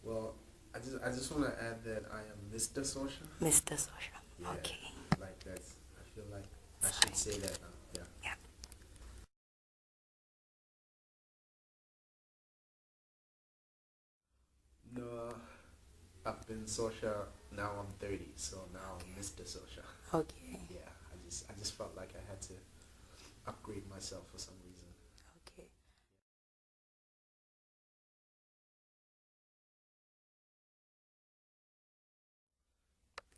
Well, I just want to add that I am Mr. Sosha. Mr. Sosha. Yeah, Okay. like that's. I feel like I Sorry. should say that now. Yeah. Yeah. No, I've been Sosha. Now I'm 30, so now I'm Mr. Sosha. Okay. Yeah, I just felt like I had to upgrade myself for some reason. Okay.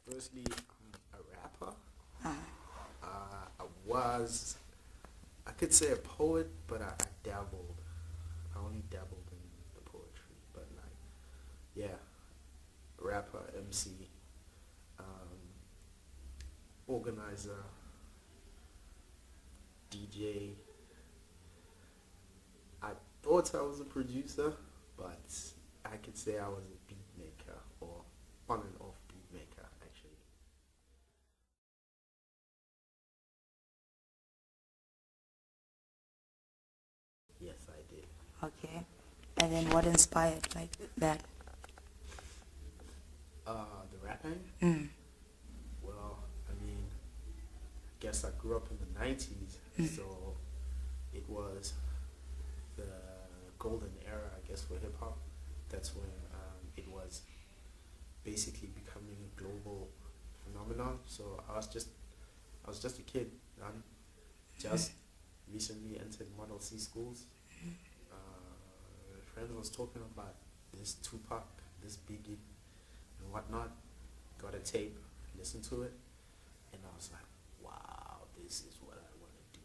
Firstly, I'm a rapper. Uh, I was, I could say a poet, but I dabbled. I only dabbled in the poetry, but like, yeah, rapper, MC, um, organizer, DJ. I thought I was a producer, but I could say I was a beat maker or on and off beat maker actually. Yes, I did. okay. And then what inspired like that? The rapping. Mm. Well, I mean, I guess I grew up in the 90s, so it was the golden era, I guess, for hip hop. That's when it was basically becoming a global phenomenon. So I was just a kid. I'm just recently entered Model C schools. Friends was talking about this Tupac, this Biggie, and whatnot. Got a tape, listened to it, and I was like, wow, this is what I want to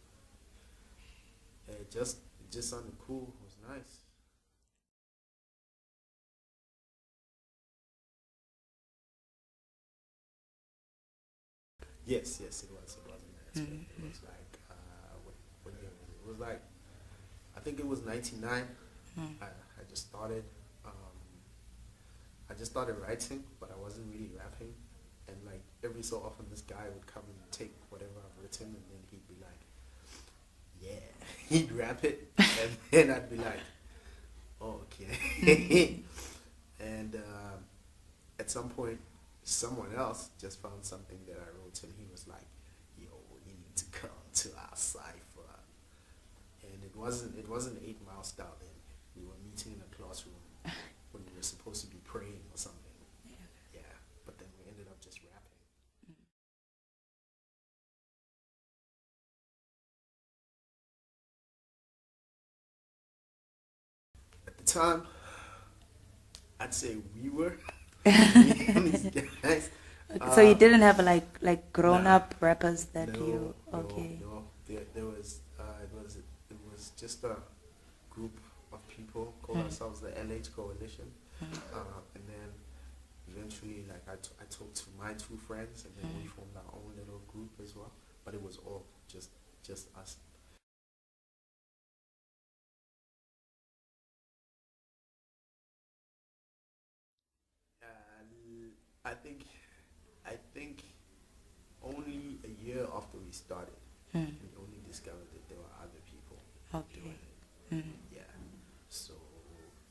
do. It just sounded cool. It was nice. Yes, it was. It was in that aspect. It was like what year was it? It was like I think it was '99. I just started. I just started writing, but I wasn't really rapping. And like every so often, this guy would come and take whatever I've written, and then he'd be like, "Yeah," he'd rap it, and then I'd be like, "Oh, okay." And at some point, someone else just found something that I wrote, and he was like, "Yo, you need to come to our cipher." And it wasn't 8 Mile style then. We were meeting in a classroom when we were supposed to be praying or something. Yeah, but then we ended up just rapping. At the time, I'd say we were me and these guys. Okay, so you didn't have like grown Nah, up rappers that no, you no, okay. no. There was it was just a group of people called ourselves the LH Coalition, and then eventually, like I talked to my two friends, and then we formed our own little group as well. But it was all just us. I think I think only a year after we started, Mm. we only discovered that there were other people Okay. doing it. Mm. Yeah. So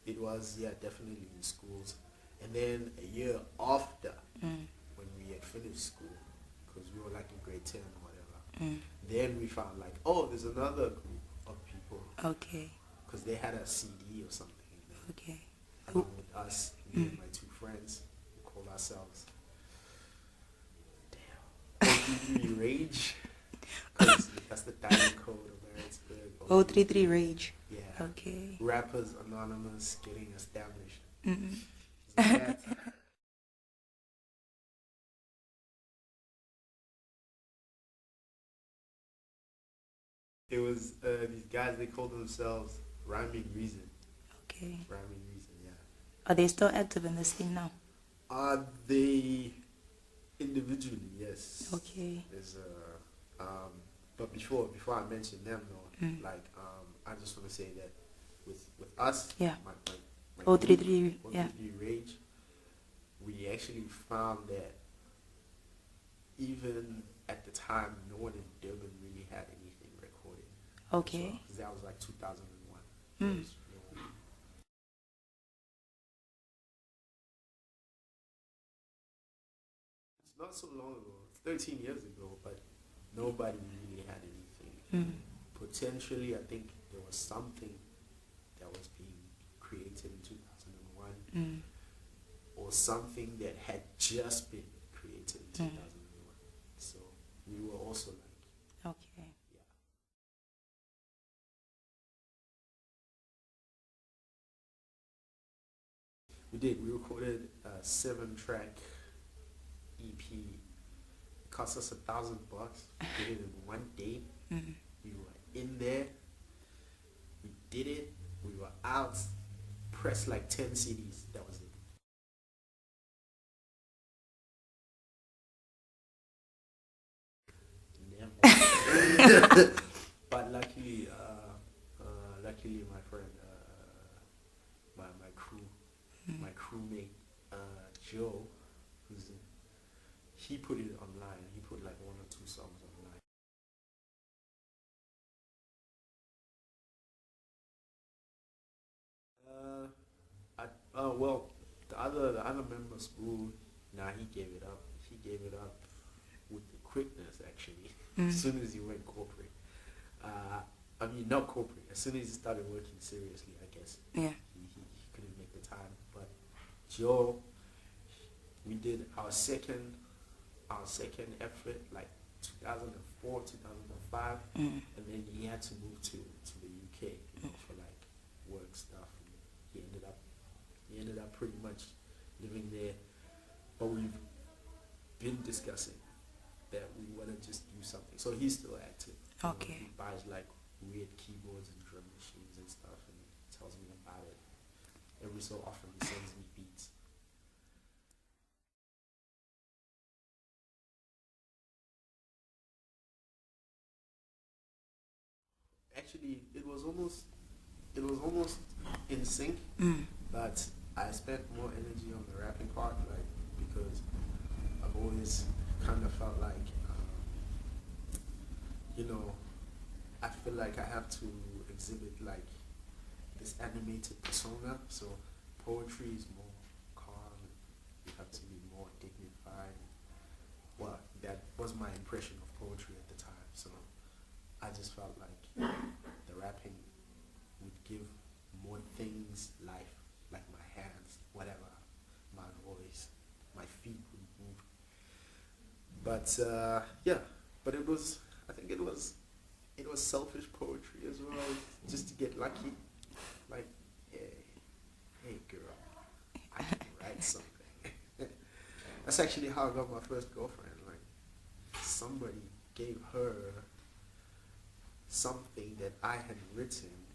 it was, yeah, definitely in schools. And then a year after, Mm. when we had finished school, because we were like in grade 10 or whatever, Mm. then we found like, oh, there's another group of people, Okay. because they had a CD or something. And then Okay. along with us, me and my two friends, we called ourselves, damn, OTG Rage, because that's the diamond code of Harrodsburg. Oh, 33 Rage. Yeah. Okay. Rappers Anonymous getting established. Mm. So that, it was these guys, they called themselves Rhyming Reason. Okay. Rhyming Reason, yeah. Are they still active in the scene now? Are they individually? Yes. Okay. There's but before I mention them though, Mm. like I just want to say that with us, Yeah. my Oh, group, 33. Yeah. 133 Rage, we actually found that even at the time, no one in Durban really had anything recorded. Okay. Because that was like 2001. Mm. not so long ago, 13 years ago, but nobody really had anything. Potentially, I think there was something that was being created in 2001 or something that had just been created in 2001. So we were also like, Okay. yeah. We did. We recorded a 7-track EP. It cost us $1,000. We did it in one day. We were in there. We did it. We were out. Pressed like 10 CDs. That was it. Never. But luckily, my friend, my crewmate, Joe, he put it online. He put like 1 or 2 songs online. Well, the other member, Spoon, he gave it up. He gave it up with the quickness, actually. As soon as he went corporate. I mean, not corporate. As soon as he started working seriously, I guess. Yeah. He couldn't make the time. But Joe, we did our second effort, like 2004, 2005, and then he had to move to the UK, for like work stuff. And he ended up pretty much living there. But we've been discussing that we want to just do something. So he's still active. Okay. He buys like weird keyboards and drum machines and stuff, and tells me about it. Every so often he sends me beats. Actually, it was almost in sync, but I spent more energy on the rapping part, like, because I've always kind of felt like, I feel like I have to exhibit like this animated persona. So poetry is more calm. You have to be more dignified. Well, that was my impression of poetry at the time. So I just felt like the rapping would give more things life, like my hands, whatever, my voice, my feet would move. But but I think it was selfish poetry as well, just to get lucky. Like, hey girl, I can write something. That's actually how I got my first girlfriend. Like, somebody gave her something that I had written,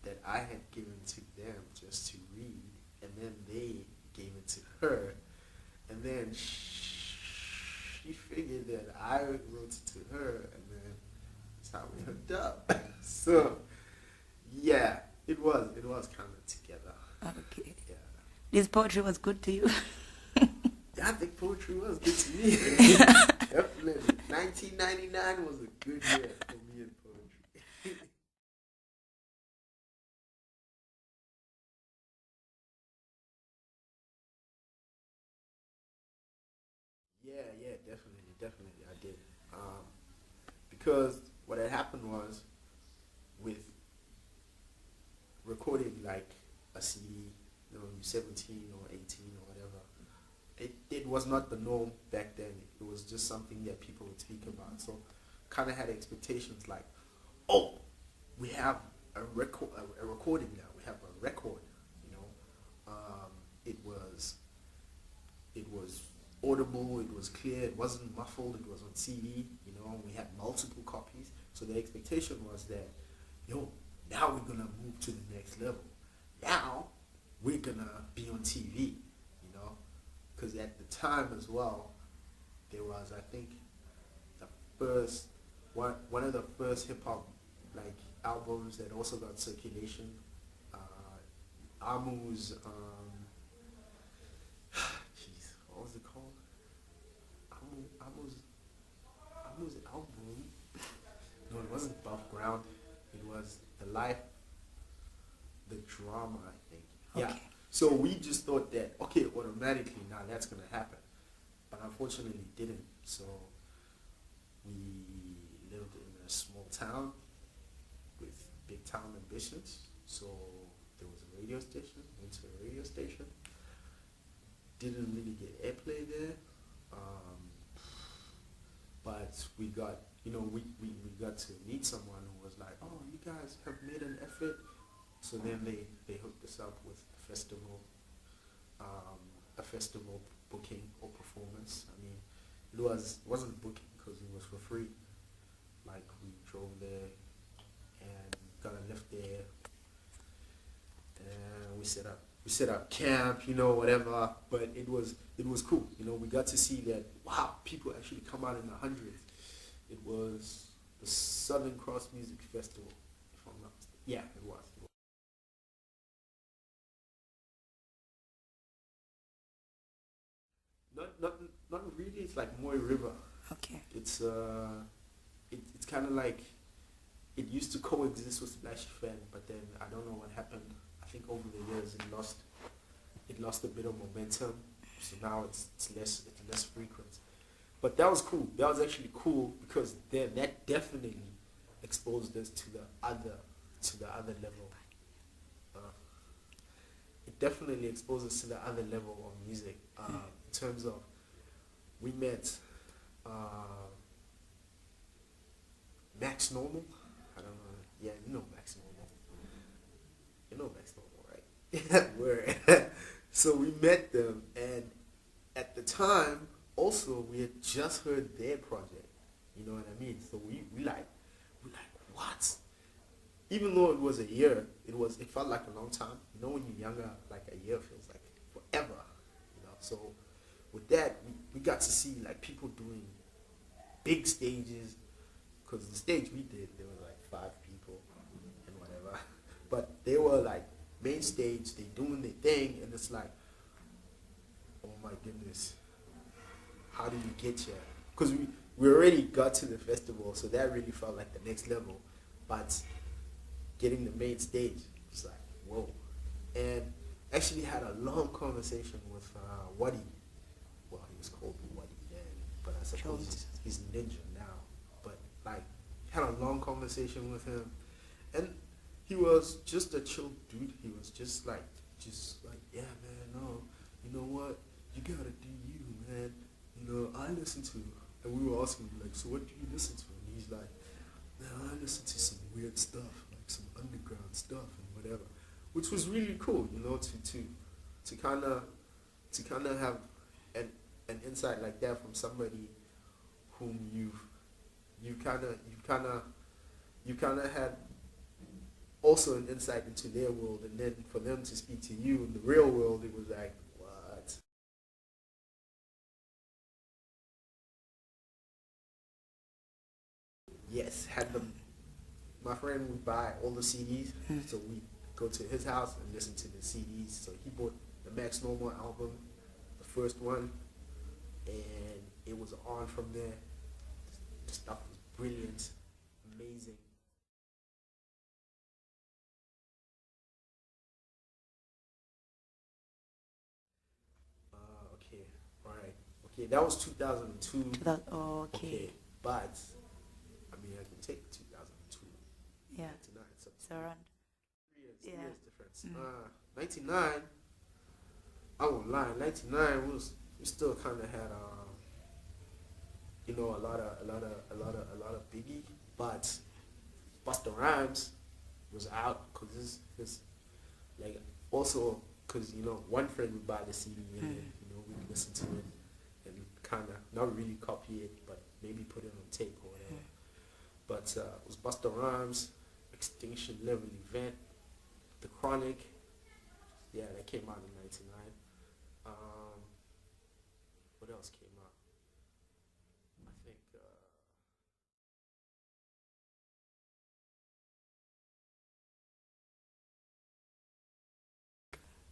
that I had given to them just to read, and then they gave it to her, and then she figured that I wrote it to her, and then that's how we hooked up. So yeah, it was kind of together. Okay. Yeah. This poetry was good to you? Yeah, I think poetry was good to me. Definitely. 1999 was a good year for me in poetry. Yeah, definitely, I did. Because what had happened was, with recording like a CD, 17 or 18 or whatever, it was not the norm back then. It was just something that people would speak about. So kind of had expectations like, oh, we have a recording now. We have a record, it was audible, it was clear, it wasn't muffled, it was on CD, we had multiple copies. So the expectation was that, now we're gonna move to the next level. Now we're gonna be on TV, because at the time as well, there was, I think, the first one of the first hip hop like albums that also got circulation. Amu's jeez, what was it called? Amu's album. No, it wasn't Above Ground. It was the Drama, I think. Yeah. Okay. So we just thought that, okay, automatically now that's gonna happen. But unfortunately didn't. So we lived in a small town with big town ambitions. So there was a radio station, went to a radio station. Didn't really get airplay there. But we got, we got to meet someone who was like, oh, you guys have made an effort. So then they hooked us up with a festival booking or performance. I mean, it wasn't booking because it was for free. Like we drove there and got a lift there, and we set up camp, whatever. But it was cool. We got to see that, wow, people actually come out in the hundreds. It was the Southern Cross Music Festival, if I'm not mistaken. Yeah, it was. Not really. It's like Moy River. Okay. It's kind of like it used to coexist with Splash Fan, but then I don't know what happened. I think over the years it lost a bit of momentum, so now it's less frequent. But that was cool. That was actually cool because then that definitely exposed us to the other level. It definitely exposed us to the other level of music. In terms of, we met Max Normal. I don't know. Yeah, you know Max Normal. You know Max Normal, right? Word. So we met them, and at the time, also we had just heard their project. You know what I mean? So we like what? Even though it was a year, it felt like a long time. When you're younger, like a year feels like forever. So with that, we got to see like people doing big stages, because the stage we did, there were like 5 people and whatever, but they were like main stage, they doing their thing, and it's like, oh my goodness, how do you get here? Because we already got to the festival, so that really felt like the next level, but getting the main stage was like, whoa. And actually had a long conversation with Waddy. Well, he was called Waddy then, but I suppose he's Ninja now. But like, had a long conversation with him, and he was just a chill dude. He was just like, yeah, man, no, you know what? You gotta do you, man. I listen to, and we were asking him like, so what do you listen to? And he's like, man, I listen to some weird stuff, like some underground stuff and whatever. Which was really cool, to kind of have an insight like that from somebody whom you kind of had also an insight into their world, and then for them to speak to you in the real world, it was like, what? Yes, had them. My friend would buy all the CDs, so we go to his house and listen to the CDs. So he bought the Max Normal album, the first one, and it was on from there. The stuff was brilliant, amazing. Okay, all right. Okay, that was 2002. Okay. Okay, but I mean, I can take 2002. Yeah. 99, so So around. 3 years difference. 99, I won't lie. 99 we still kind of had a lot of Biggie, but Busta Rhymes was out because his like also because one friend would buy the CD and then we'd listen to it and kind of not really copy it, but maybe put it on tape or whatever. But it was Busta Rhymes, Extinction Level Event, The Chronic. Yeah, that came out in '99. What else came out? I think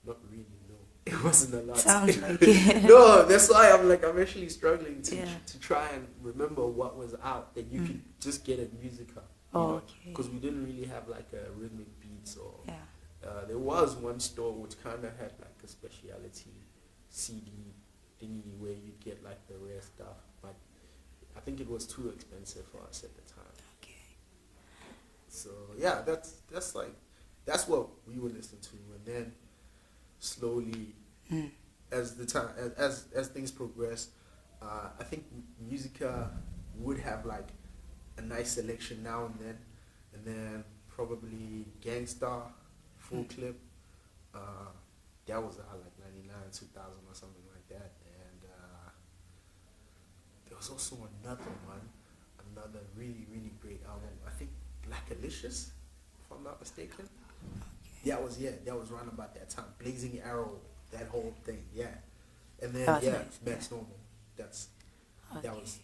not really. No, it wasn't a lot. Sounds like it. No, that's why I'm actually struggling to try and remember what was out that you could just get a musical. Okay. Because we didn't really have like a rhythmic beats or. Yeah. There was one store which kind of had like a speciality CD thingy where you'd get like the rare stuff, but I think it was too expensive for us at the time. Okay. So yeah, that's like that's what we would listen to, and then slowly Mm. as the time as things progress, I think Musica would have like a nice selection now and then probably Gangstar, Full Clip. That was like 99, 2000 or something like that, and there was also another really really great album. I think Black Alicious, if I'm not mistaken. That was around about that time. Blazing Arrow, that whole thing, yeah. And then That was yeah, nice, Max Normal. That Okay. was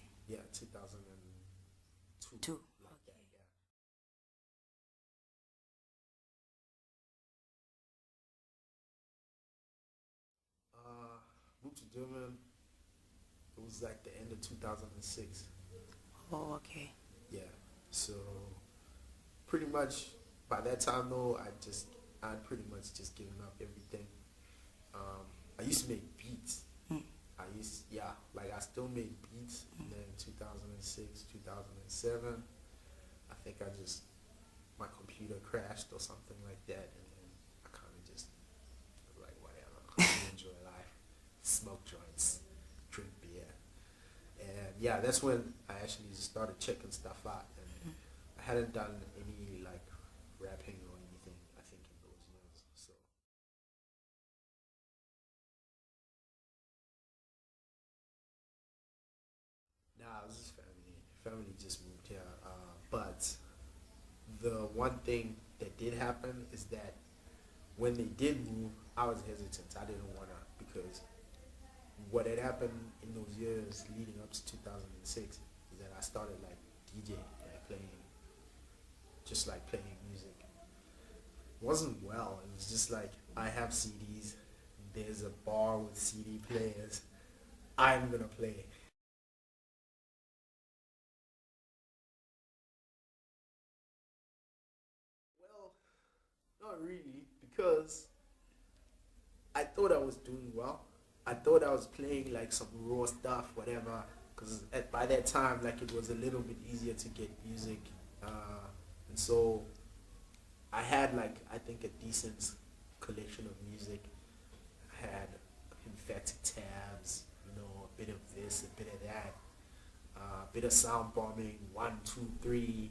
2002. Two. Like that, Okay. yeah. Moved to Durban. It was like the end of 2006. Oh, okay. Yeah. So pretty much by that time though, I'd pretty much just given up everything. I used to make beats. Mm. I still made beats. And then 2006, 2007, I think my computer crashed or something like that, and then I kind of just was like, whatever, I enjoy life, smoke joints, drink beer, and yeah, that's when I actually just started checking stuff out, and I hadn't done any like rapping or anything, I think, in those years, so. Nah, it was just family. Family just moved here. But the one thing that did happen is that when they did move, I was hesitant. I didn't want to, because what had happened in those years leading up to 2006 is that I started like DJ, like playing music. It wasn't well. It was just like, I have CDs. There's a bar with CD players. I'm gonna play. Well, not really, because I thought I was doing well. I thought I was playing like some raw stuff, whatever. Because by that time, like, it was a little bit easier to get music, and so I had like, I think, a decent collection of music. I had emphatic tabs, a bit of this, a bit of that, a bit of sound bombing, 1, 2, 3,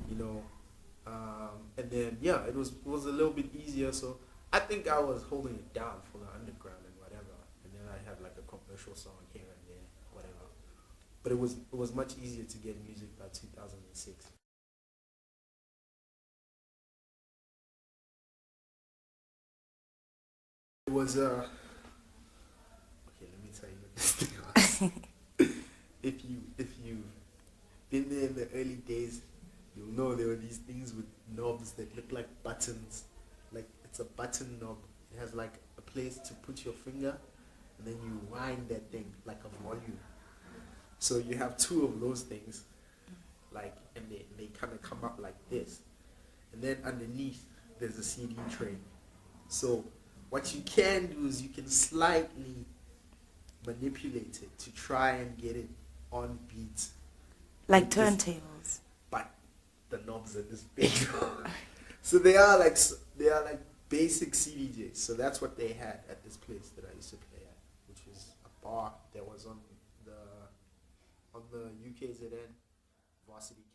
you know, and then yeah, it was a little bit easier. So I think I was holding it down for the underground and whatever, and then I had like a commercial song here and there, whatever. But it was much easier to get music by 2006. It was okay. Let me tell you what this thing was. If you've been there in the early days, you'll know there were these things with knobs that look like buttons. Like, it's a button knob. It has like a place to put your finger, and then you wind that thing like a volume. So you have two of those things, like, and they kind of come up like this. And then underneath there's a CD tray. So what you can do is you can slightly manipulate it to try and get it on beat. Like This- turntables. But the knobs are this big. So they are like basic CDJs. So that's what they had at this place that I used to play at, which was a bar that was on the UKZN Varsity